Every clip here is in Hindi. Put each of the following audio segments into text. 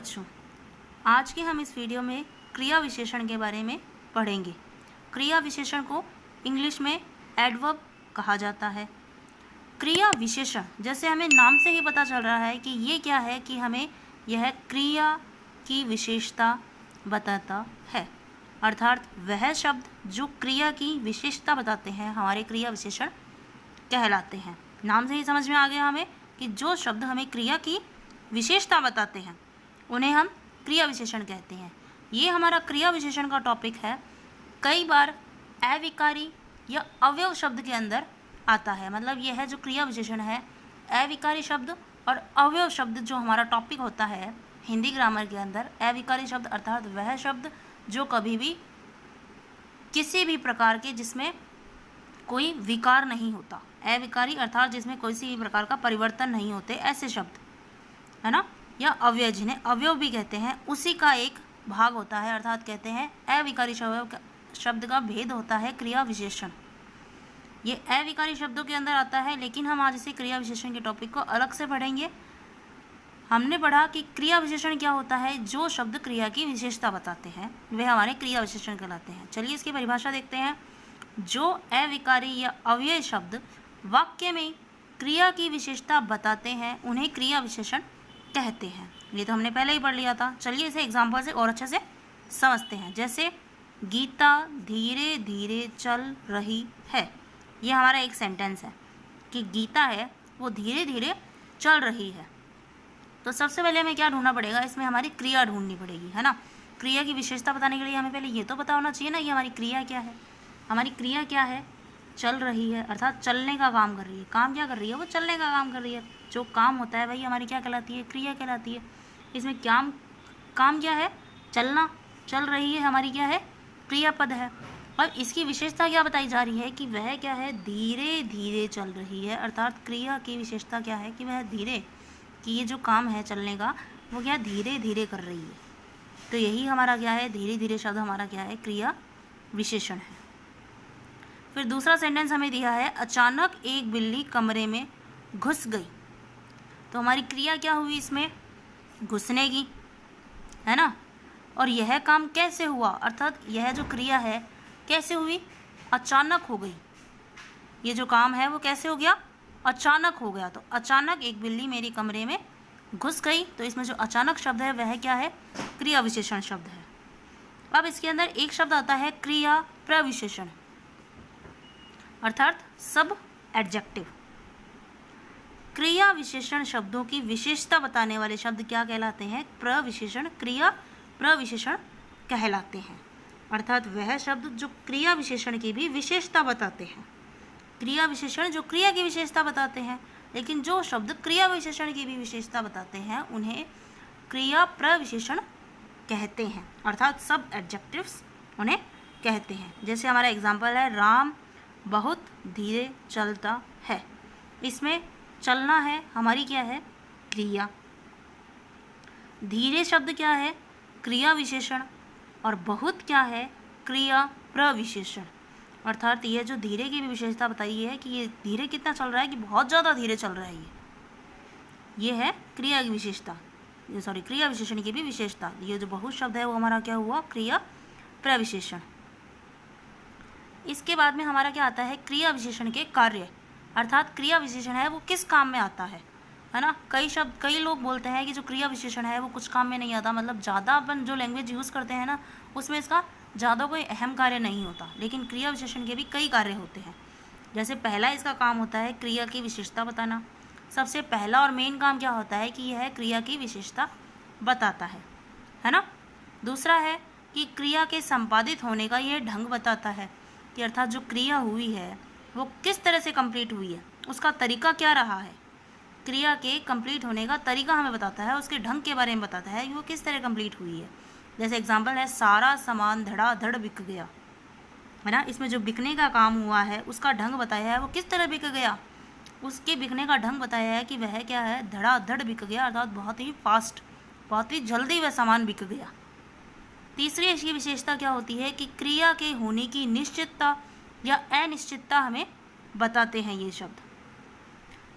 बच्चों, आज के हम इस वीडियो में क्रिया विशेषण के बारे में पढ़ेंगे। क्रिया विशेषण को इंग्लिश में एडवर्ब कहा जाता है। क्रिया विशेषण जैसे हमें नाम से ही पता चल रहा है कि ये क्या है कि हमें यह क्रिया की विशेषता बताता है, अर्थात वह शब्द जो क्रिया की विशेषता बताते हैं हमारे क्रिया विशेषण कहलाते हैं। नाम से ही समझ में आ गया हमें कि जो शब्द हमें क्रिया की विशेषता बताते हैं उन्हें हम क्रिया विशेषण कहते हैं। ये हमारा क्रिया विशेषण का टॉपिक है। कई बार अविकारी या अवयव शब्द के अंदर आता है, मतलब यह है जो क्रिया विशेषण है, अविकारी शब्द और अवयव शब्द जो हमारा टॉपिक होता है हिंदी ग्रामर के अंदर। अविकारी शब्द अर्थात वह शब्द जो कभी भी किसी भी प्रकार के जिसमें कोई विकार नहीं होता। अविकारी अर्थात जिसमें किसी भी प्रकार का परिवर्तन नहीं होते, ऐसे शब्द है ना, या अवयव जिन्हें अवयव भी कहते हैं, उसी का एक भाग होता है, अर्थात कहते हैं अविकारी शब्द का भेद होता है क्रिया विशेषण। ये अविकारी शब्दों के अंदर आता है, लेकिन हम आज इसे क्रिया विशेषण के टॉपिक को अलग से पढ़ेंगे। हमने पढ़ा कि क्रिया विशेषण क्या होता है, जो शब्द क्रिया की विशेषता बताते हैं वे हमारे क्रिया विशेषण कहलाते हैं। चलिए इसकी परिभाषा देखते हैं। जो अविकारी या अव्यय शब्द वाक्य में क्रिया की विशेषता बताते हैं उन्हें क्रिया विशेषण कहते हैं। ये तो हमने पहले ही पढ़ लिया था। चलिए इसे एग्जाम्पल से और अच्छे से समझते हैं। जैसे गीता धीरे धीरे चल रही है, ये हमारा एक सेंटेंस है कि गीता है वो धीरे धीरे चल रही है। तो सबसे पहले हमें क्या ढूंढना पड़ेगा, इसमें हमारी क्रिया ढूंढनी पड़ेगी, है ना। क्रिया की विशेषता बताने के लिए हमें पहले ये तो पता होना चाहिए ना कि हमारी क्रिया क्या है। हमारी क्रिया क्या है, चल रही है, अर्थात चलने का काम कर रही है। काम क्या कर रही है, वो चलने का काम कर रही है। जो काम होता है वही हमारी क्या कहलाती है, क्रिया कहलाती है। इसमें क्या काम क्या है, चलना। चल रही है हमारी क्या है, क्रियापद है। और इसकी विशेषता क्या बताई जा रही है कि वह क्या है, धीरे धीरे चल रही है, अर्थात क्रिया की विशेषता क्या है कि वह धीरे, कि ये जो काम है चलने का वो क्या धीरे धीरे कर रही है। तो यही हमारा क्या है, धीरे धीरे शब्द हमारा क्या है, क्रिया विशेषण है। फिर दूसरा सेंटेंस हमें दिया है, अचानक एक बिल्ली कमरे में घुस गई। तो हमारी क्रिया क्या हुई इसमें, घुसने की, है ना। और यह काम कैसे हुआ, अर्थात यह जो क्रिया है कैसे हुई, अचानक हो गई। ये जो काम है वो कैसे हो गया, अचानक हो गया। तो अचानक एक बिल्ली मेरे कमरे में घुस गई। तो इसमें जो अचानक शब्द है वह क्या है, क्रिया विशेषण शब्द है। अब इसके अंदर एक शब्द आता है क्रिया प्रविशेषण, अर्थात सब एडजेक्टिव। क्रिया विशेषण शब्दों की विशेषता बताने वाले शब्द क्या कहलाते हैं, प्रविशेषण, क्रिया प्रविशेषण कहलाते हैं। अर्थात वह शब्द जो क्रिया विशेषण की भी विशेषता बताते हैं। क्रिया विशेषण जो क्रिया की विशेषता बताते हैं, लेकिन जो शब्द क्रिया विशेषण की भी विशेषता बताते हैं उन्हें क्रिया प्रविशेषण कहते हैं, अर्थात सब एडजेक्टिव्स उन्हें कहते हैं। जैसे हमारा एग्जाम्पल है, राम बहुत धीरे चलता है। इसमें चलना है हमारी क्या है, क्रिया। धीरे शब्द क्या है, क्रिया विशेषण। और बहुत क्या है, क्रिया प्रविशेषण। अर्थात ये जो धीरे की भी विशेषता बताई है कि ये धीरे कितना चल रहा है, कि बहुत ज़्यादा धीरे चल रहा है, ये है क्रिया की विशेषता, क्रिया विशेषण की भी विशेषता। ये जो बहुत शब्द है वो हमारा क्या हुआ, क्रिया प्रविशेषण। इसके बाद में हमारा क्या आता है, क्रिया विशेषण के कार्य, अर्थात क्रिया विशेषण है वो किस काम में आता है ना। कई लोग बोलते हैं कि जो क्रिया विशेषण है वो कुछ काम में नहीं आता, मतलब ज़्यादा अपन जो लैंग्वेज यूज़ करते हैं ना उसमें इसका ज़्यादा कोई अहम कार्य नहीं होता। लेकिन क्रिया विशेषण के भी कई कार्य होते हैं। जैसे पहला इसका काम होता है क्रिया की विशेषता बताना। सबसे पहला और मेन काम क्या होता है कि यह क्रिया की विशेषता बताता है ना। दूसरा है कि क्रिया के संपादित होने का यह ढंग बताता है, कि अर्थात जो क्रिया हुई है वो किस तरह से कंप्लीट हुई है, उसका तरीका क्या रहा है। क्रिया के कंप्लीट होने का तरीका हमें बताता है, उसके ढंग के बारे में बताता है कि वो किस तरह कंप्लीट हुई है। जैसे एग्जांपल है, सारा सामान धड़ाधड़ बिक गया, है ना। इसमें जो बिकने का काम हुआ है उसका ढंग बताया है, वो किस तरह बिक गया, उसके बिकने का ढंग बताया है कि वह क्या है, धड़ाधड़ बिक गया, अर्थात बहुत ही फास्ट, बहुत ही जल्दी वह सामान बिक गया। तीसरी इसकी विशेषता क्या होती है कि क्रिया के होने की निश्चितता या अनिश्चितता हमें बताते हैं ये शब्द।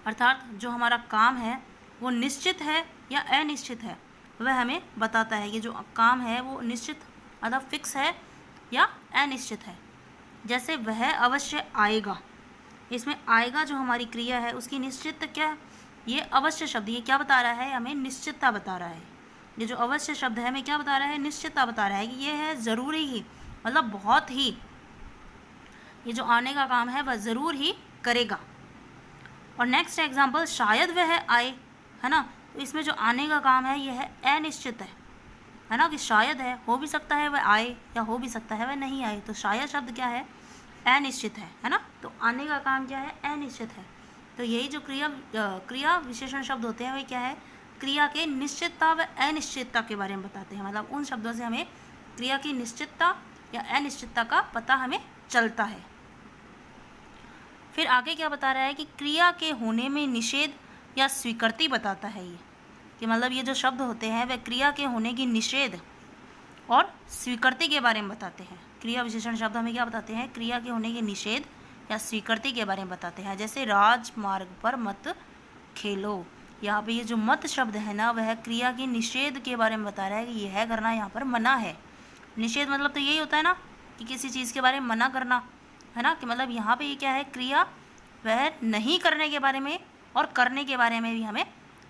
अर्थात जो हमारा काम है वो निश्चित है या अनिश्चित है, वह हमें बताता है कि जो काम है वो निश्चित अर्थात फिक्स है या अनिश्चित है। जैसे वह अवश्य आएगा, इसमें आएगा जो हमारी क्रिया है उसकी निश्चित क्या है, ये अवश्य शब्द ये क्या बता रहा है, हमें निश्चितता बता रहा है। ये जो अवश्य शब्द है हमें क्या बता रहा है, निश्चितता बता रहा है कि ये है ज़रूरी ही, मतलब बहुत ही, ये जो आने का काम है वह ज़रूर ही करेगा। और नेक्स्ट एग्जाम्पल, शायद वह आए, है ना। तो इसमें जो आने का काम है यह है अनिश्चित है ना, कि शायद है, हो भी सकता है वह आए या हो भी सकता है वह नहीं आए। तो शायद शब्द क्या है, अनिश्चित है ना। तो आने का काम क्या है, अनिश्चित है। तो यही जो क्रिया विशेषण शब्द होते हैं वे क्या है, क्रिया के निश्चितता व अनिश्चितता के बारे में बताते हैं। मतलब उन शब्दों से हमें क्रिया की निश्चितता या अनिश्चितता का पता हमें चलता है। फिर आगे क्या बता रहा है कि क्रिया के होने में निषेध या स्वीकृति बताता है ये, कि मतलब ये जो शब्द होते हैं वे क्रिया के होने की निषेध और स्वीकृति के बारे में बताते हैं। क्रिया विशेषण शब्द हमें क्या बताते हैं, क्रिया के होने के निषेध या स्वीकृति के बारे में बताते हैं। जैसे राजमार्ग पर मत खेलो, यहाँ पे ये जो मत शब्द है ना वह क्रिया के निषेध के बारे में बता रहा है कि यह करना यहाँ पर मना है। निषेध मतलब तो यही होता है ना कि किसी चीज़ के बारे में मना करना, है ना, कि मतलब यहाँ पे ये क्या है, क्रिया वह नहीं करने के बारे में और करने के बारे में भी हमें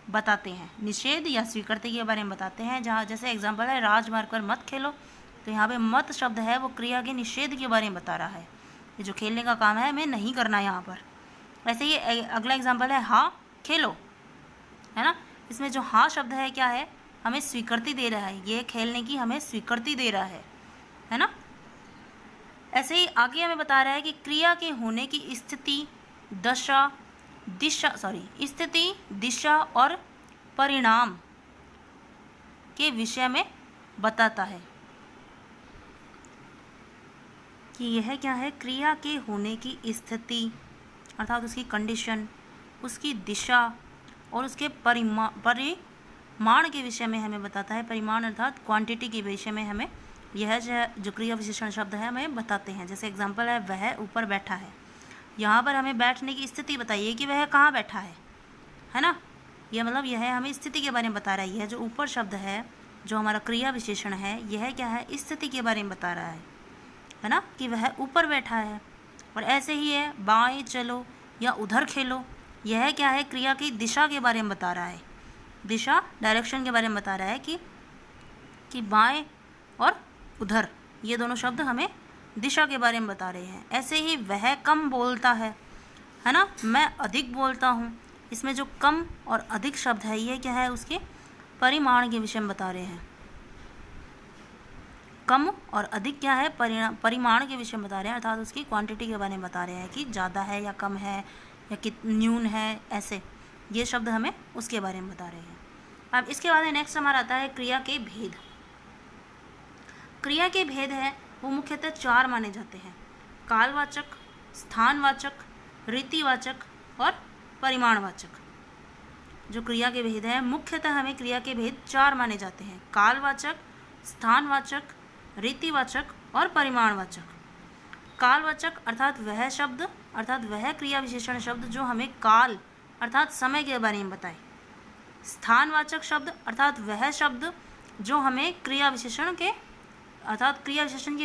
बताते हैं। निषेध या स्वीकृति के बारे में बताते हैं। जहाँ जैसे एग्जांपल है राजमार्ग पर मत खेलो, तो यहाँ पे मत शब्द है वो क्रिया के निषेध के बारे में बता रहा है, ये जो खेलने का काम है हमें नहीं करना यहाँ पर। वैसे ही अगला एग्जाम्पल है हाँ खेलो, है ना। इसमें जो हाँ शब्द है क्या है, हमें स्वीकृति दे रहा है, ये खेलने की हमें स्वीकृति दे रहा है ना। ऐसे ही आगे हमें बता रहा है कि क्रिया के होने की स्थिति दिशा और परिणाम के विषय में बताता है कि यह क्या है, क्रिया के होने की स्थिति अर्थात उसकी कंडीशन, उसकी दिशा और उसके परिमाण के विषय में हमें बताता है। परिमाण अर्थात क्वांटिटी के विषय में हमें यह जो क्रिया विशेषण शब्द है हमें बताते हैं। जैसे एग्जांपल है वह ऊपर बैठा है, यहाँ पर हमें बैठने की स्थिति बताइए कि वह कहाँ बैठा है ना। यह मतलब यह हमें स्थिति के बारे में बता रहा है। यह जो ऊपर शब्द है जो हमारा क्रिया विशेषण है यह क्या है, स्थिति के बारे में बता रहा है ना, कि वह ऊपर बैठा है। और ऐसे ही है बाएं चलो या उधर खेलो, यह क्या है, क्रिया की दिशा के बारे में बता रहा है। दिशा डायरेक्शन के बारे में बता रहा है कि बाएं और उधर ये दोनों शब्द हमें दिशा के बारे में बता रहे हैं। ऐसे ही वह कम बोलता है ना, मैं अधिक बोलता हूँ। इसमें जो कम और अधिक शब्द है ये क्या है, उसके परिमाण के विषय में बता रहे हैं। कम और अधिक क्या है, परिमाण के विषय में बता रहे हैं, अर्थात उसकी क्वांटिटी के बारे में बता रहे हैं कि ज़्यादा है या कम है या न्यून है, ऐसे ये शब्द हमें उसके बारे में बता रहे हैं। अब इसके बाद नेक्स्ट हमारा आता है क्रिया के भेद। क्रिया के भेद है वो मुख्यतः 4 माने जाते हैं, कालवाचक, स्थानवाचक, रीतिवाचक और परिमाणवाचक। जो क्रिया के भेद है मुख्यतः हमें क्रिया के भेद 4 माने जाते हैं, कालवाचक, स्थानवाचक, रीतिवाचक और परिमाणवाचक। कालवाचक अर्थात वह शब्द अर्थात वह क्रिया विशेषण शब्द जो हमें काल अर्थात समय के बारे में बताए। स्थानवाचक शब्द अर्थात वह शब्द जो हमें क्रिया विशेषण के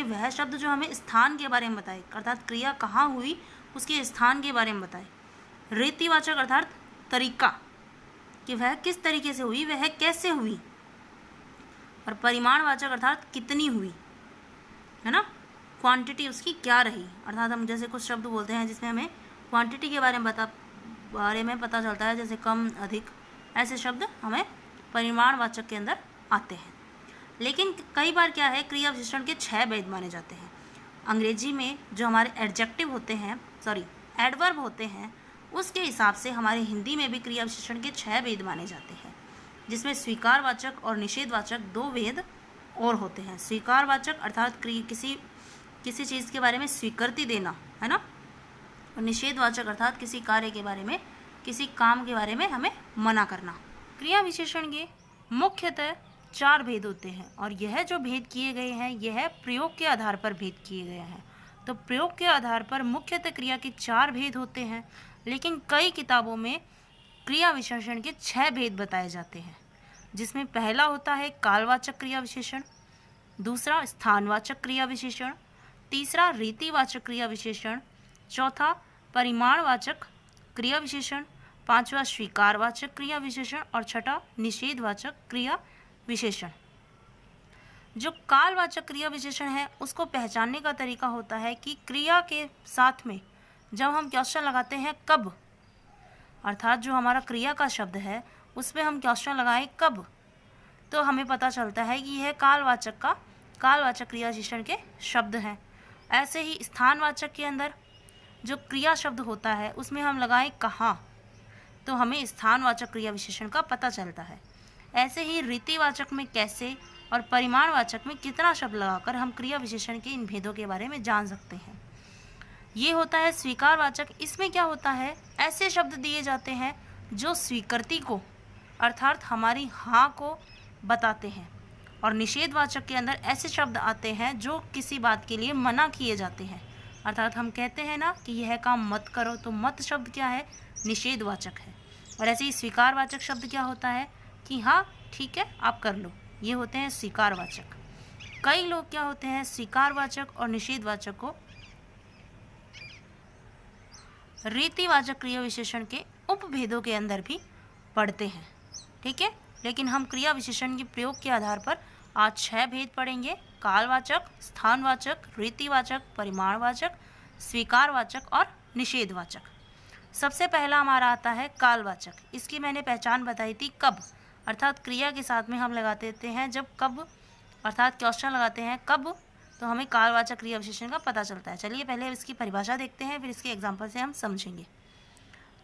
वह शब्द जो हमें स्थान के बारे में बताए, अर्थात क्रिया कहाँ हुई उसके स्थान के बारे में बताए। रीतिवाचक अर्थात तरीका, कि वह किस तरीके से हुई, वह कैसे हुई। और परिमाणवाचक अर्थात कितनी हुई, है ना, क्वांटिटी उसकी क्या रही। अर्थात हम जैसे कुछ शब्द बोलते हैं जिसमें हमें क्वांटिटी के बारे में पता चलता है, जैसे कम अधिक, ऐसे शब्द हमें परिमाणवाचक के अंदर आते हैं। लेकिन कई बार क्या है, क्रिया विशेषण के 6 भेद माने जाते हैं। अंग्रेजी में जो हमारे एडवर्ब होते हैं उसके हिसाब से हमारे हिंदी में भी क्रिया विशेषण के 6 भेद माने जाते हैं, जिसमें स्वीकारवाचक और निषेधवाचक 2 भेद और होते हैं। स्वीकारवाचक अर्थात किसी चीज़ के बारे में स्वीकृति देना, है ना, और निषेधवाचक अर्थात किसी कार्य के बारे में, किसी काम के बारे में हमें मना करना। क्रिया विशेषण के मुख्यतः 4 भेद होते हैं और यह जो भेद किए गए हैं यह प्रयोग के आधार पर भेद किए गए हैं। तो प्रयोग के आधार पर मुख्यतः क्रिया के 4 भेद होते हैं, लेकिन कई किताबों में क्रिया विशेषण के 6 भेद बताए जाते हैं। जिसमें पहला होता है कालवाचक क्रिया विशेषण, दूसरा स्थानवाचक क्रिया विशेषण, तीसरा रीतिवाचक क्रिया विशेषण, चौथा परिमाणवाचक क्रिया विशेषण, पांचवा स्वीकारवाचक क्रिया विशेषण और छठा निषेधवाचक क्रिया विशेषण। जो कालवाचक क्रिया विशेषण है उसको पहचानने का तरीका होता है कि क्रिया के साथ में जब हम क्वेश्चन लगाते हैं कब, अर्थात जो हमारा क्रिया का शब्द है उस पर हम क्वेश्चन लगाएं कब, तो हमें पता चलता है कि यह कालवाचक क्रिया विशेषण के शब्द हैं। ऐसे ही स्थानवाचक के अंदर जो क्रिया शब्द होता है उसमें हम लगाएं कहाँ, तो हमें स्थानवाचक क्रिया विशेषण का पता चलता है। ऐसे ही रीतिवाचक में कैसे और परिमाणवाचक में कितना शब्द लगाकर हम क्रिया विशेषण के इन भेदों के बारे में जान सकते हैं। ये होता है स्वीकारवाचक। इसमें क्या होता है, ऐसे शब्द दिए जाते हैं जो स्वीकृति को अर्थात हमारी हाँ को बताते हैं, और निषेधवाचक के अंदर ऐसे शब्द आते हैं जो किसी बात के लिए मना किए जाते हैं, अर्थात हम कहते हैं ना कि यह काम मत करो, तो मत शब्द क्या है, निषेधवाचक है। और ऐसे ही स्वीकारवाचक शब्द क्या होता है कि हाँ ठीक है आप कर लो, ये होते हैं स्वीकारवाचक। कई लोग क्या होते हैं स्वीकारवाचक और निषेधवाचक को रीतिवाचक क्रिया विशेषण के उपभेदों के अंदर भी पढ़ते हैं, ठीक है। लेकिन हम क्रिया विशेषण के प्रयोग के आधार पर आज 6 भेद पढ़ेंगे: कालवाचक, स्थानवाचक, रीतिवाचक, परिमाणवाचक, स्वीकारवाचक और निषेधवाचक। सबसे पहला हमारा आता है कालवाचक। इसकी मैंने पहचान बताई थी कब, अर्थात क्रिया के साथ में हम लगाते देते हैं जब कब, अर्थात क्वेश्चन लगाते हैं कब, तो हमें कालवाचक क्रिया विशेषण का पता चलता है। चलिए पहले इसकी परिभाषा देखते हैं, फिर इसके एग्जाम्पल से हम समझेंगे।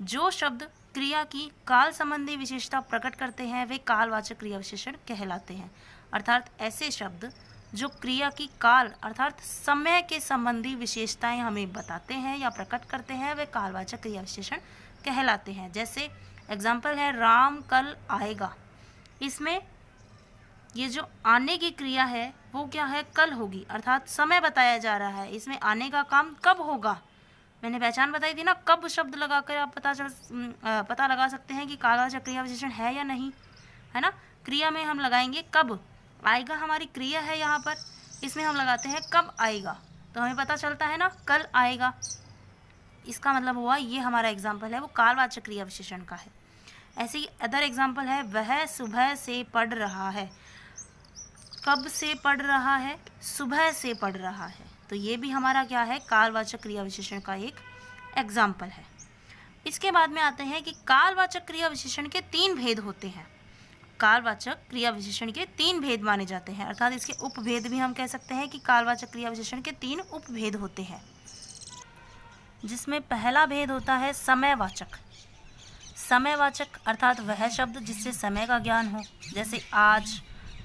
जो शब्द क्रिया की काल संबंधी विशेषता प्रकट करते हैं वे कालवाचक क्रिया विशेषण कहलाते हैं। अर्थात ऐसे शब्द जो क्रिया की काल अर्थात समय के संबंधी विशेषताएं हमें बताते हैं या प्रकट करते हैं वे कालवाचक क्रिया विशेषण कहलाते हैं। जैसे एग्जाम्पल है राम कल आएगा। इसमें ये जो आने की क्रिया है वो क्या है, कल होगी, अर्थात समय बताया जा रहा है। इसमें आने का काम कब होगा, मैंने पहचान बताई थी ना, कब शब्द लगाकर आप पता लगा सकते हैं कि कालवाचक क्रिया विशेषण है या नहीं, है ना। क्रिया में हम लगाएंगे कब आएगा, हमारी क्रिया है यहाँ पर, इसमें हम लगाते हैं कब आएगा, तो हमें पता चलता है ना कल आएगा। इसका मतलब हुआ ये हमारा एग्जाम्पल है वो कालवाचक क्रिया विशेषण का है। ऐसे ही अदर एग्जाम्पल है वह सुबह से पढ़ रहा है। कब से पढ़ रहा है, सुबह से पढ़ रहा है, तो ये भी हमारा क्या है, कालवाचक क्रिया विशेषण का एक एग्जाम्पल है। इसके बाद में आते हैं कि कालवाचक क्रिया विशेषण के 3 भेद होते हैं। कालवाचक क्रिया विशेषण के 3 भेद माने जाते हैं, अर्थात इसके उपभेद भी हम कह सकते हैं कि कालवाचक क्रिया विशेषण के 3 उपभेद होते हैं। जिसमें पहला भेद होता है समयवाचक। समयवाचक अर्थात वह शब्द जिससे समय का ज्ञान हो, जैसे आज,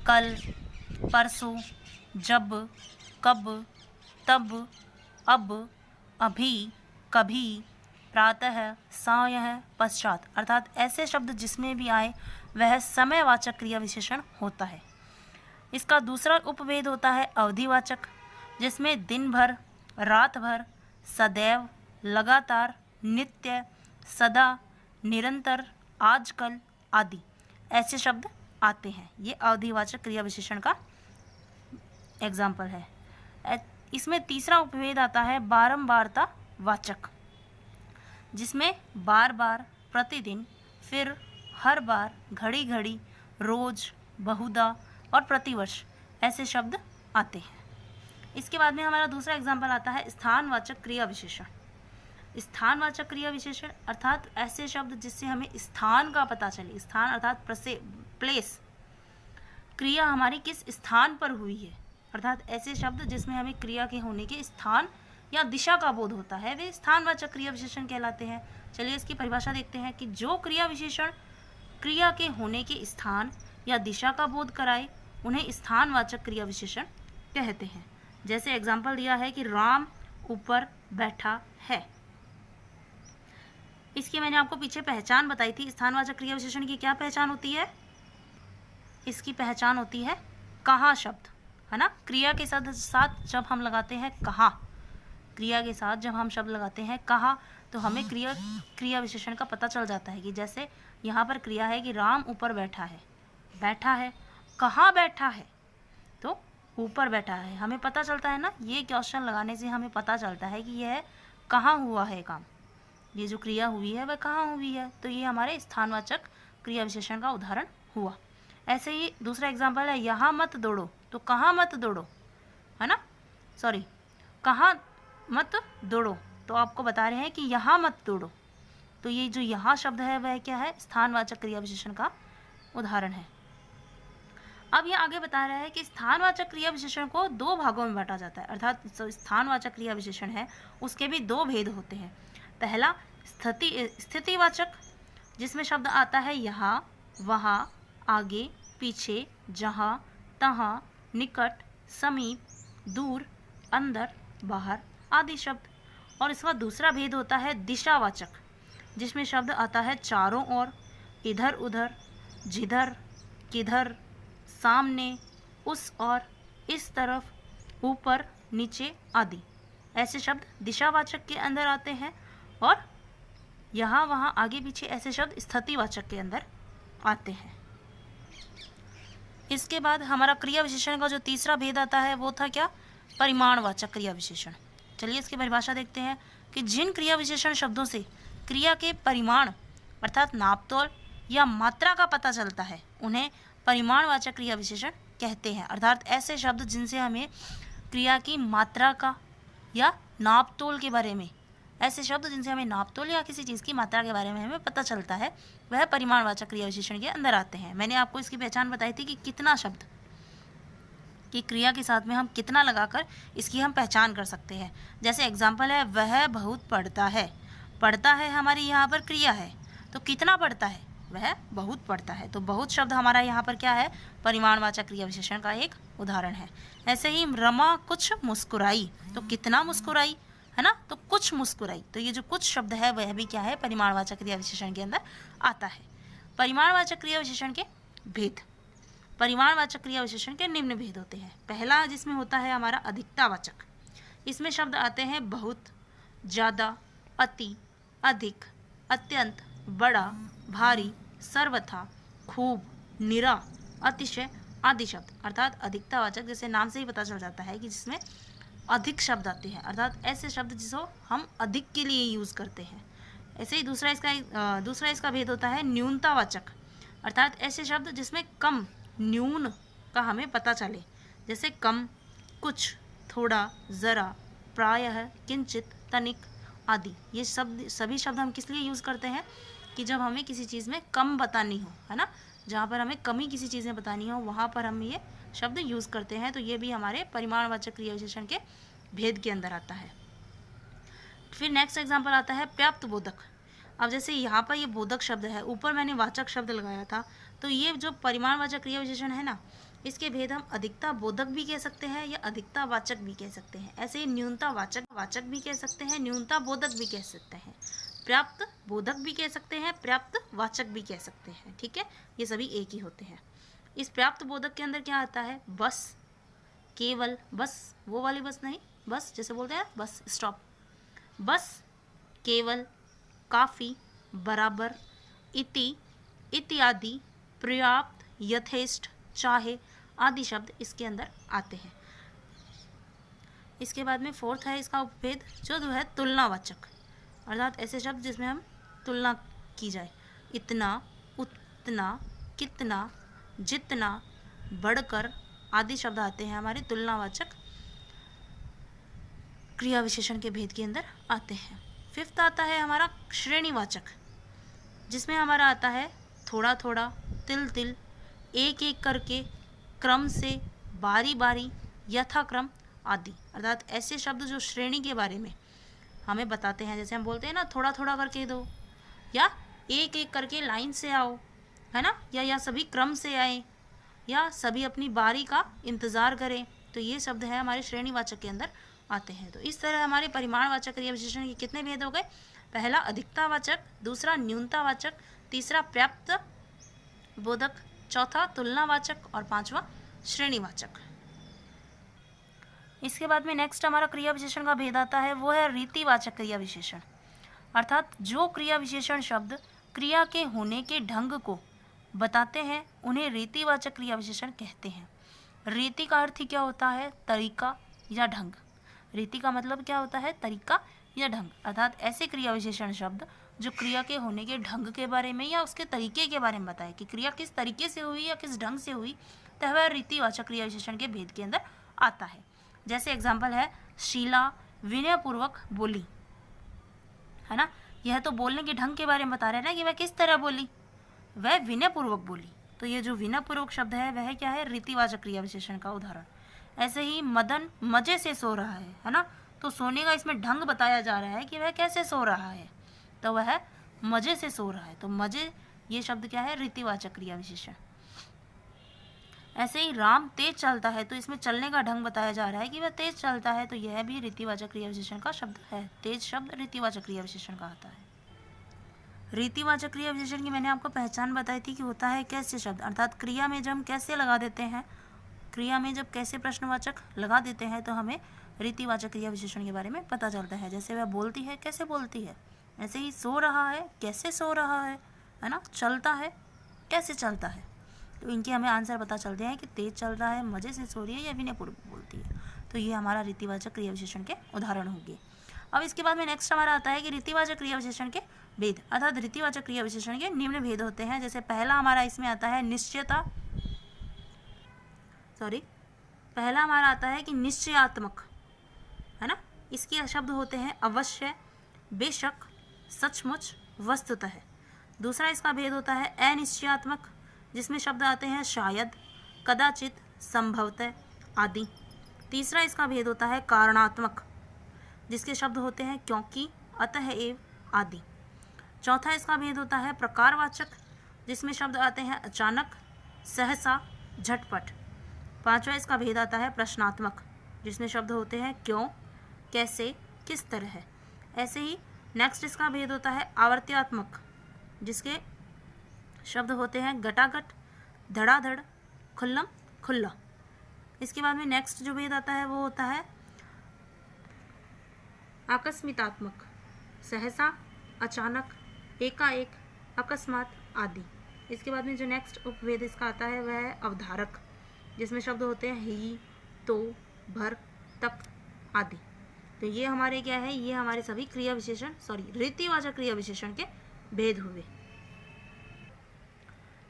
कल, परसों, जब, कब, तब, अब, अभी, कभी, प्रातः, सायं, पश्चात, अर्थात ऐसे शब्द जिसमें भी आए वह समयवाचक क्रिया विशेषण होता है। इसका दूसरा उपभेद होता है अवधिवाचक, जिसमें दिन भर, रात भर, सदैव, लगातार, नित्य, सदा, निरंतर, आजकल आदि ऐसे शब्द आते हैं। ये अवधिवाचक क्रिया विशेषण का एग्जाम्पल है। इसमें तीसरा उपभेद आता है बारंबारता वाचक, जिसमें बार बार, प्रतिदिन, फिर, हर बार, घड़ी घड़ी, रोज, बहुधा और प्रतिवर्ष ऐसे शब्द आते हैं। इसके बाद में हमारा दूसरा एग्जाम्पल आता है स्थानवाचक क्रिया विशेषण। स्थानवाचक क्रिया विशेषण अर्थात ऐसे शब्द जिससे हमें स्थान का पता चले। स्थान अर्थात प्लेस, क्रिया हमारी किस स्थान पर हुई है, अर्थात ऐसे शब्द जिसमें हमें क्रिया के होने के स्थान या दिशा का बोध होता है वे स्थानवाचक क्रिया विशेषण कहलाते हैं। चलिए इसकी परिभाषा देखते हैं कि जो क्रिया विशेषण क्रिया के होने के स्थान या दिशा का बोध कराए उन्हें स्थानवाचक क्रिया विशेषण कहते हैं। जैसे एग्जाम्पल दिया है कि राम ऊपर बैठा है। इसकी मैंने आपको पीछे पहचान बताई थी। स्थानवाचक क्रिया विशेषण की क्या पहचान होती है, इसकी पहचान होती है कहाँ शब्द, है ना। क्रिया के साथ जब हम लगाते हैं कहाँ, क्रिया के साथ जब हम शब्द लगाते हैं कहाँ, तो हमें क्रिया विशेषण का पता चल जाता है कि जैसे यहाँ पर क्रिया है कि राम ऊपर बैठा है, बैठा है। कहाँ बैठा है? तो ऊपर बैठा है। हमें पता चलता है ना, ये क्वेश्चन लगाने से हमें पता चलता है कि यह कहाँ हुआ है काम, ये जो क्रिया हुई है वह कहाँ हुई है। तो ये हमारे स्थानवाचक क्रिया विशेषण का उदाहरण हुआ। ऐसे ही दूसरा एग्जाम्पल है, यहाँ मत दौड़ो। तो कहाँ मत दौड़ो, है ना, सॉरी, कहाँ मत दौड़ो, तो आपको बता रहे हैं कि यहाँ मत दौड़ो। तो ये जो यहाँ शब्द है वह क्या है? स्थानवाचक क्रिया विशेषण का उदाहरण है। अब ये आगे बता रहा है कि स्थानवाचक क्रिया विशेषण को दो भागों में बांटा जाता है, अर्थात स्थानवाचक क्रिया विशेषण है उसके भी दो भेद होते हैं। पहला स्थितिवाचक, जिसमें शब्द आता है यहाँ, वहाँ, आगे, पीछे, जहाँ, तहाँ, निकट, समीप, दूर, अंदर, बाहर आदि शब्द। और इसका दूसरा भेद होता है दिशावाचक, जिसमें शब्द आता है चारों ओर, इधर उधर, जिधर, किधर, सामने, उस और, इस तरफ, ऊपर, नीचे आदि। ऐसे शब्द दिशावाचक के अंदर आते हैं और यहाँ, वहाँ, आगे, पीछे ऐसे शब्द स्थितिवाचक के अंदर आते हैं। इसके बाद हमारा क्रिया विशेषण का जो तीसरा भेद आता है वो था क्या? परिमाणवाचक क्रिया विशेषण। चलिए इसकी परिभाषा देखते हैं कि जिन क्रिया विशेषण शब्दों से क्रिया के परिमाण अर्थात नापतोल या मात्रा का पता चलता है उन्हें परिमाणवाचक क्रिया विशेषण कहते हैं। अर्थात ऐसे शब्द जिनसे हमें क्रिया की मात्रा का या नापतोल के बारे में, ऐसे शब्द जिनसे हमें नापतोल या किसी चीज़ की मात्रा के बारे में हमें पता चलता है वह परिमाणवाचक क्रिया विशेषण के अंदर आते हैं। मैंने आपको इसकी पहचान बताई थी कि कितना शब्द की क्रिया के साथ में हम कितना लगाकर इसकी हम पहचान कर सकते हैं। जैसे एग्जाम्पल है, वह बहुत पढ़ता है। पढ़ता है हमारी यहाँ पर क्रिया है, तो कितना पढ़ता है? वह बहुत पढ़ता है। तो बहुत शब्द हमारा यहाँ पर क्या है? परिमाणवाचक क्रिया विशेषण का एक उदाहरण है। ऐसे ही रमा कुछ मुस्कुराई, तो कितना मुस्कुराई, है ना, तो कुछ मुस्कुराई। तो ये जो कुछ शब्द है वह भी क्या है? परिमाणवाचक क्रिया विशेषण के अंदर आता है। परिमाणवाचक क्रिया विशेषण के भेद। परिमाणवाचक क्रिया विशेषण के निम्न भेद होते हैं। पहला जिसमें होता है हमारा अधिकतावाचक। इसमें शब्द आते हैं बहुत, ज़्यादा, अति, अधिक, अत्यंत, बड़ा, भारी, सर्वथा, खूब, निरा, अतिशय आदि शब्द। अर्थात अधिकतावाचक जैसे नाम से ही पता चल जाता है कि जिसमें अधिक शब्द आते हैं, अर्थात ऐसे शब्द जिसको हम अधिक के लिए यूज़ करते हैं। ऐसे ही दूसरा इसका भेद होता है न्यूनतावाचक। अर्थात ऐसे शब्द जिसमें कम, न्यून का हमें पता चले, जैसे कम, कुछ, थोड़ा, ज़रा, प्रायः, किंचित, तनिक आदि। ये सभी शब्द हम किस लिए यूज़ करते हैं? कि जब हमें किसी चीज़ में कम बतानी हो, है ना, जहाँ पर हमें कमी किसी चीज़ में बतानी हो वहाँ पर हम ये शब्द यूज़ करते हैं। तो ये भी हमारे परिमाणवाचक क्रिया विशेषण के भेद के अंदर आता है। फिर नेक्स्ट एग्जाम्पल आता है पर्याप्त बोधक। अब जैसे यहाँ पर ये बोधक शब्द है, ऊपर मैंने वाचक शब्द लगाया था, तो ये जो परिमाणवाचक क्रिया विशेषण है ना, इसके भेद हम अधिकता बोधक भी कह सकते हैं या अधिकता वाचक भी कह सकते हैं। ऐसे ही न्यूनता वाचक भी कह सकते हैं, न्यूनता बोधक भी कह सकते हैं, पर्याप्त बोधक भी कह सकते हैं, पर्याप्त वाचक भी कह सकते हैं। ठीक है, ये सभी एक ही होते हैं। इस पर्याप्त बोधक के अंदर क्या आता है? बस, केवल, बस वो वाली बस नहीं, बस जैसे बोलते हैं बस स्टॉप, बस, केवल, काफ़ी, बराबर, इति, इत्यादि, पर्याप्त, यथेष्ट, चाहे आदि शब्द इसके अंदर आते हैं। इसके बाद में फोर्थ है इसका उपभेद जो है तुलनावाचक। अर्थात ऐसे शब्द जिसमें हम तुलना की जाए, इतना, उतना, कितना, जितना, बढ़कर आदि शब्द आते हैं हमारे तुलनावाचक क्रिया विशेषण के भेद के अंदर आते हैं। फिफ्थ आता है हमारा श्रेणीवाचक, जिसमें हमारा आता है थोड़ा थोड़ा, तिल तिल, एक एक करके, क्रम से, बारी बारी, यथाक्रम आदि। अर्थात ऐसे शब्द जो श्रेणी के बारे में हमें बताते हैं, जैसे हम बोलते हैं ना थोड़ा थोड़ा करके दो, या एक एक करके लाइन से आओ, है ना, या सभी क्रम से आए, या सभी अपनी बारी का इंतज़ार करें। तो ये शब्द है हमारे श्रेणीवाचक के अंदर आते हैं। तो इस तरह हमारे परिमाणवाचक क्रिया विशेषण के कितने भेद हो गए? पहला अधिकतावाचक, दूसरा न्यूनतावाचक, तीसरा पर्याप्त बोधक, चौथा तुलनावाचक और पांचवा श्रेणीवाचक। इसके बाद में नेक्स्ट हमारा क्रिया विशेषण का भेद आता है, वो है रीतिवाचक क्रिया विशेषण। अर्थात जो क्रिया विशेषण शब्द क्रिया के होने के ढंग को बताते हैं उन्हें रीतिवाचक क्रिया विशेषण कहते हैं। रीति का अर्थ ही क्या होता है? तरीका या ढंग। रीति का मतलब क्या होता है? तरीका या ढंग, अर्थात ऐसे क्रिया विशेषण शब्द जो क्रिया के होने के ढंग के बारे में या उसके तरीके के बारे में बताए कि क्रिया किस तरीके से हुई या किस ढंग से हुई, तो वह रीतिवाचक क्रिया विशेषण के भेद के अंदर आता है। जैसे एग्जाम्पल है, शीला विनयपूर्वक बोली, है ना। यह तो बोलने के ढंग के बारे में बता रहे हैं ना कि वह किस तरह बोली, वह विनयपूर्वक बोली। तो ये जो विनयपूर्वक शब्द है वह क्या है? रीतिवाचक क्रिया विशेषण का उदाहरण। ऐसे ही मदन मजे से सो रहा है ना। तो सोने का इसमें ढंग बताया जा रहा है कि वह कैसे सो रहा है, तो वह मजे से सो रहा है। तो मजे ये शब्द क्या है? रीतिवाचक क्रिया विशेषण। ऐसे ही राम तेज चलता है, तो इसमें चलने का ढंग बताया जा रहा है कि वह तेज चलता है, तो यह भी रीतिवाचक क्रिया विशेषण का शब्द है। तेज शब्द रीतिवाचक क्रिया विशेषण का आता है। रीतिवाचक क्रिया विशेषण की मैंने आपको पहचान बताई थी कि होता है कैसे शब्द, अर्थात क्रिया में जब हम कैसे लगा देते हैं, क्रिया में जब कैसे प्रश्नवाचक लगा देते हैं तो हमें रीतिवाचक क्रिया विशेषण के बारे में पता चलता है। जैसे वह बोलती है, कैसे बोलती है। ऐसे ही सो रहा है, कैसे सो रहा है ना। चलता है, कैसे चलता है। तो इनके हमें आंसर पता चलते हैं कि तेज चल रहा है, मजे से सो रही है या विनयपूर्वक बोलती है। तो ये हमारा रीतिवाचक क्रिया विशेषण के उदाहरण होंगे। अब इसके बाद में नेक्स्ट हमारा आता है कि रीतिवाचक क्रिया विशेषण के भेद, अर्थात रीतिवाचक क्रिया विशेषण के निम्न भेद होते हैं। जैसे पहला हमारा इसमें आता है पहला हमारा आता है कि निश्चयात्मक, है ना। इसके शब्द होते हैं अवश्य, बेशक, सचमुच, वस्तुतः। दूसरा इसका भेद होता है अनिश्चयात्मक, जिसमें शब्द आते हैं शायद, कदाचित, संभवतः आदि। तीसरा इसका भेद होता है कारणात्मक, जिसके शब्द होते हैं क्योंकि, अतः एव आदि। चौथा इसका भेद होता है प्रकारवाचक, जिसमें शब्द आते हैं अचानक, सहसा, झटपट। पांचवा इसका भेद आता है प्रश्नात्मक, जिसमें शब्द होते हैं क्यों, कैसे, किस तरह। ऐसे ही नेक्स्ट इसका भेद होता है आवर्त्यात्मक, जिसके शब्द होते हैं गटागट, धड़ाधड़, खुल्लम खुल्ला। इसके बाद में नेक्स्ट जो भेद आता है वो होता है आकस्मितात्मक, सहसा, अचानक, एकाएक, अकस्मात आदि। इसके बाद में जो नेक्स्ट उपभेद इसका आता है वह है अवधारक, जिसमें शब्द होते हैं ही, तो, भर, तक आदि। तो ये हमारे क्या है? ये हमारे सभी क्रिया विशेषण रीतिवाचक क्रिया विशेषण के भेद हुए।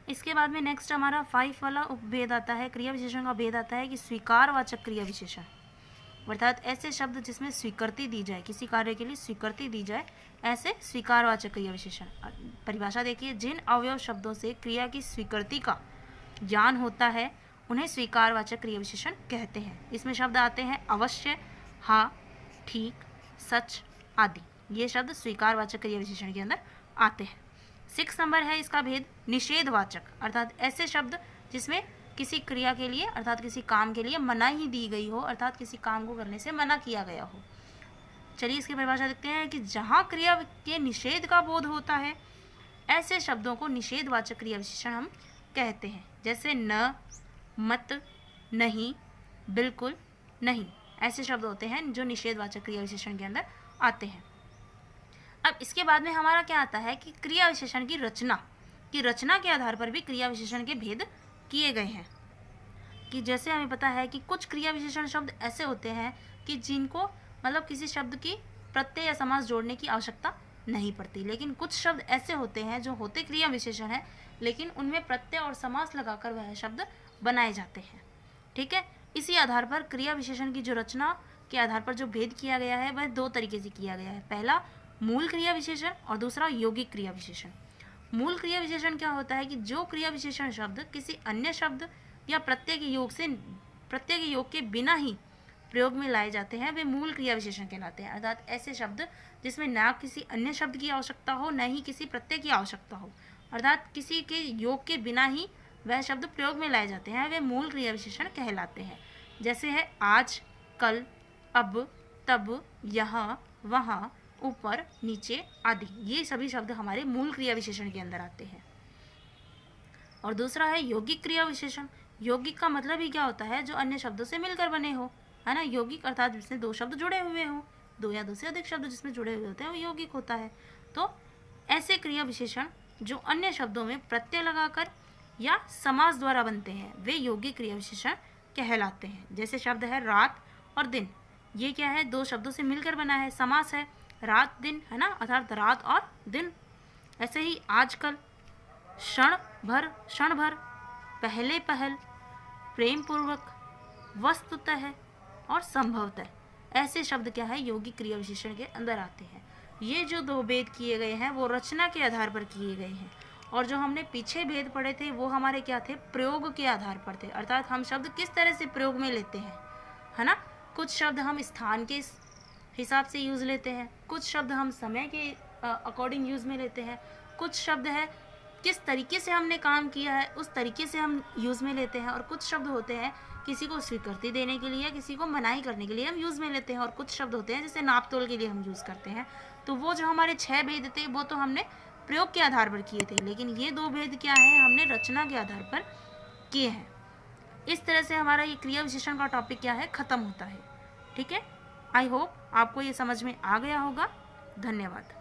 इसके बाद में नेक्स्ट हमारा 5 वाला उपभेद आता है, क्रिया विशेषण का भेद आता है कि स्वीकारवाचक क्रिया विशेषण, अर्थात ऐसे शब्द जिसमें स्वीकृति दी जाए, किसी कार्य के लिए स्वीकृति दी जाए, ऐसे स्वीकारवाचक क्रिया विशेषण। परिभाषा देखिए, जिन अवयव शब्दों से क्रिया की स्वीकृति का ज्ञान होता है उन्हें स्वीकारवाचक क्रिया विशेषण कहते हैं। इसमें शब्द आते हैं अवश्य, हाँ, ठीक, सच आदि। ये शब्द स्वीकारवाचक क्रिया विशेषण के अंदर आते हैं। 6 नंबर है इसका भेद निषेधवाचक, अर्थात ऐसे शब्द जिसमें किसी क्रिया के लिए अर्थात किसी काम के लिए मनाही दी गई हो, अर्थात किसी काम को करने से मना किया गया हो। चलिए इसकी परिभाषा देखते हैं कि जहाँ क्रिया के निषेध का बोध होता है ऐसे शब्दों को निषेधवाचक क्रिया विशेषण हम कहते हैं। जैसे न, मत, नहीं, बिल्कुल नहीं, ऐसे शब्द होते हैं जो निषेधवाचक क्रिया विशेषण के अंदर आते हैं। अब इसके बाद में हमारा क्या आता है कि क्रिया विशेषण की रचना के आधार पर भी क्रिया विशेषण के भेद किए गए हैं। कि जैसे हमें पता है कि कुछ क्रिया विशेषण शब्द ऐसे होते हैं कि जिनको मतलब किसी शब्द की प्रत्यय या समास जोड़ने की आवश्यकता नहीं पड़ती, लेकिन कुछ शब्द ऐसे होते हैं जो होते क्रिया विशेषण है लेकिन उनमें प्रत्यय और समास लगाकर वह शब्द बनाए जाते हैं। ठीक है, इसी आधार पर क्रिया विशेषण की जो रचना के आधार पर जो भेद किया गया है वह 2 तरीके से किया गया है। पहला मूल क्रिया विशेषण और दूसरा यौगिक क्रिया विशेषण। मूल क्रिया विशेषण क्या होता है कि जो क्रिया विशेषण शब्द किसी अन्य शब्द या प्रत्यय के योग के बिना ही प्रयोग में लाए जाते हैं वे मूल क्रिया विशेषण कहलाते हैं। अर्थात ऐसे शब्द जिसमें ना किसी अन्य शब्द की आवश्यकता हो न ही किसी प्रत्यय की आवश्यकता हो, अर्थात किसी के योग के बिना ही वह शब्द प्रयोग में लाए जाते हैं, वे मूल क्रिया विशेषण कहलाते हैं। जैसे है आज, कल, अब, तब, यहाँ, वहाँ, ऊपर, नीचे आदि। ये सभी शब्द हमारे मूल क्रिया विशेषण के अंदर आते हैं। और दूसरा है यौगिक क्रिया विशेषण। यौगिक का मतलब ही क्या होता है? जो अन्य शब्दों से मिलकर बने हो, है ना। यौगिक अर्थात जिसमें 2 शब्द जुड़े हुए हो, 2 या 2 से अधिक शब्द जिसमें जुड़े हुए होते हैं वो यौगिक होता है। तो ऐसे क्रिया विशेषण जो अन्य शब्दों में प्रत्यय लगाकर या समास द्वारा बनते हैं वे यौगिक क्रिया विशेषण कहलाते हैं। जैसे शब्द है रात और दिन, ये क्या है, दो शब्दों से मिलकर बना है, समास है, रात दिन है ना, अर्थात रात और दिन। ऐसे ही आजकल, क्षण भर, पहले पहल, प्रेम पूर्वक, वस्तुतः और संभवतः, ऐसे शब्द क्या है, यौगिक क्रिया विशेषण के अंदर आते हैं। ये जो दो भेद किए गए हैं वो रचना के आधार पर किए गए हैं, और जो हमने पीछे भेद पढ़े थे वो हमारे क्या थे, प्रयोग के आधार पर थे, अर्थात हम शब्द किस तरह से प्रयोग में लेते हैं, है ना। कुछ शब्द हम स्थान के हिसाब से यूज़ लेते हैं, कुछ शब्द हम समय के अकॉर्डिंग यूज़ में लेते हैं, कुछ शब्द है किस तरीके से हमने काम किया है उस तरीके से हम यूज़ में लेते हैं, और कुछ शब्द होते हैं किसी को स्वीकृति देने के लिए, किसी को मनाही करने के लिए हम यूज़ में लेते हैं, और कुछ शब्द होते हैं जैसे नाप तोल के लिए हम यूज़ करते हैं। तो वो जो हमारे 6 भेद थे वो तो हमने प्रयोग के आधार पर किए थे, लेकिन ये 2 भेद क्या है, हमने रचना के आधार पर किए हैं। इस तरह से हमारा ये क्रिया विशेषण का टॉपिक क्या है, ख़त्म होता है। ठीक है, आई होप आपको ये समझ में आ गया होगा। धन्यवाद।